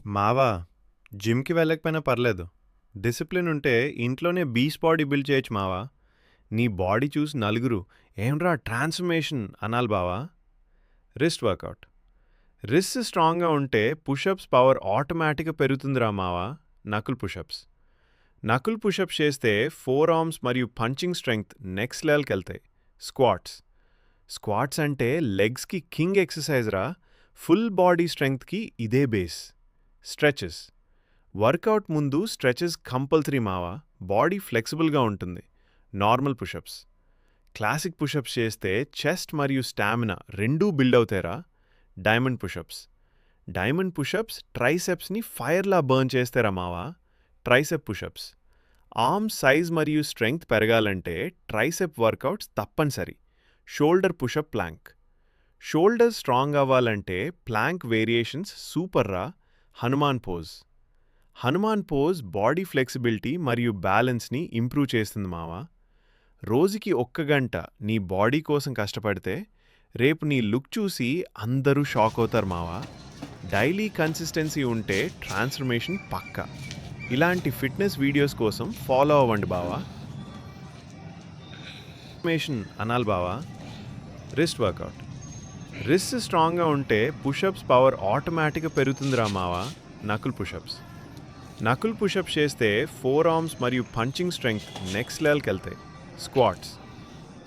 మావా జిమ్‌కి వెళ్ళకపోయినా పర్లేదు. డిసిప్లిన్ ఉంటే ఇంట్లోనే బీచ్ బాడీ బిల్డ్ చేయొచ్చు మావా. నీ బాడీ చూసి నలుగురు ఏంట్రా ట్రాన్స్‌ఫర్మేషన్ అనాలి బావా. Wrist work out. రిస్ట్ స్ట్రాంగ్‌గా ఉంటే పుషప్స్ పవర్ ఆటోమేటిక్‌గా పెరుగుతుందిరా మావా. Knuckle pushups. నకుల్ పుషప్స్ చేస్తే ఫోర్ ఆర్మ్స్ మరియు పంచింగ్ స్ట్రెంగ్త్ నెక్స్ట్ లెవెల్‌కెళ్తాయి. స్క్వాట్స్. స్క్వాట్స్ అంటే లెగ్స్‌కి కింగ్ ఎక్సర్సైజ్ రా. ఫుల్ బాడీ స్ట్రెంగ్త్‌కి ఇదే బేస్. స్ట్రెచెస్. వర్కౌట్ ముందు స్ట్రెచెస్ కంపల్సరీ మావా. బాడీ ఫ్లెక్సిబుల్గా ఉంటుంది. Normal pushups. క్లాసిక్ పుషప్స్ చేస్తే చెస్ట్ మరియు స్టామినా రెండూ బిల్డ్ అవుతారా. Diamond pushups. డైమండ్ పుషప్స్ ట్రైసెప్స్ని ఫైర్లా బర్న్ చేస్తారా మావా. Tricep pushups. ఆర్మ్ సైజ్ మరియు స్ట్రెంగ్త్ పెరగాలంటే ట్రైసెప్ వర్కౌట్స్ తప్పనిసరి. Shoulder pushup Planck. Shoulder strong అవ్వాలంటే ప్లాంక్ వేరియేషన్స్ సూపర్ రా. Hanuman pose. Hanuman pose body flexibility మరియు బ్యాలెన్స్ని ఇంప్రూవ్ చేస్తుంది మావా. రోజుకి 1 గంట నీ బాడీ కోసం కష్టపడితే రేపు నీ లుక్ చూసి అందరూ షాక్ అవుతారు మావా. డైలీ కన్సిస్టెన్సీ ఉంటే ట్రాన్స్ఫర్మేషన్ పక్కా. ఇలాంటి ఫిట్నెస్ వీడియోస్ కోసం ఫాలో అవ్వండి బావా. ట్రాన్స్ఫర్మేషన్ అనాలి బావా. Wrist work out. రిస్ట్ స్ట్రాంగ్గా ఉంటే పుషప్స్ పవర్ ఆటోమేటిక్గా పెరుగుతుందిరా మావా. Knuckle pushups. నకుల్ పుషప్స్ చేస్తే ఫోర్ ఆర్మ్స్ మరియు పంచింగ్ స్ట్రెంగ్త్ నెక్స్ట్ లెవెల్కి వెళ్తాయి. స్క్వాట్స్.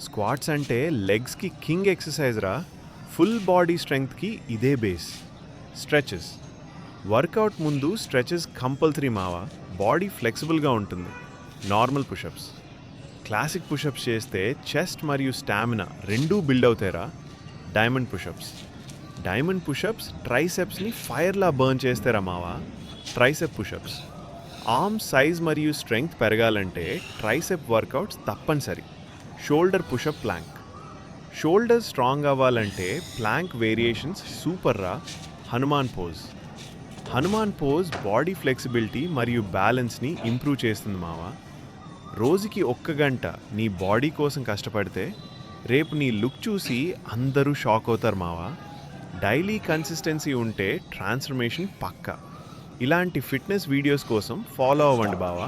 స్క్వాట్స్ అంటే లెగ్స్కి కింగ్ ఎక్సర్సైజ్ రా. ఫుల్ బాడీ స్ట్రెంగ్త్కి ఇదే బేస్. స్ట్రెచెస్. వర్కౌట్ ముందు స్ట్రెచెస్ కంపల్సరీ మావా. బాడీ ఫ్లెక్సిబుల్గా ఉంటుంది. Normal pushups. క్లాసిక్ పుషప్స్ చేస్తే చెస్ట్ మరియు స్టామినా రెండూ బిల్డ్ అవుతారా. Diamond pushups. డైమండ్ పుషప్స్ ట్రైసెప్స్ని ఫైర్లా బర్న్ చేస్తారా మావా. Tricep pushups. ఆర్మ్ సైజ్ మరియు స్ట్రెంగ్త్ పెరగాలంటే ట్రైసెప్ వర్కౌట్స్ తప్పనిసరి. Shoulder pushup Planck. Shoulder strong అవ్వాలంటే ప్లాంక్ వేరియేషన్స్ సూపర్ రా. Hanuman pose. Hanuman pose body flexibility మరియు బ్యాలెన్స్ని ఇంప్రూవ్ చేస్తుంది మావా. రోజుకి 1 గంట నీ బాడీ కోసం కష్టపడితే రేపు నీ లుక్ చూసి అందరూ షాక్ అవుతారు మావా. డైలీ కన్సిస్టెన్సీ ఉంటే ట్రాన్స్ఫర్మేషన్ పక్కా. ఇలాంటి ఫిట్నెస్ వీడియోస్ కోసం ఫాలో అవ్వండి బావా.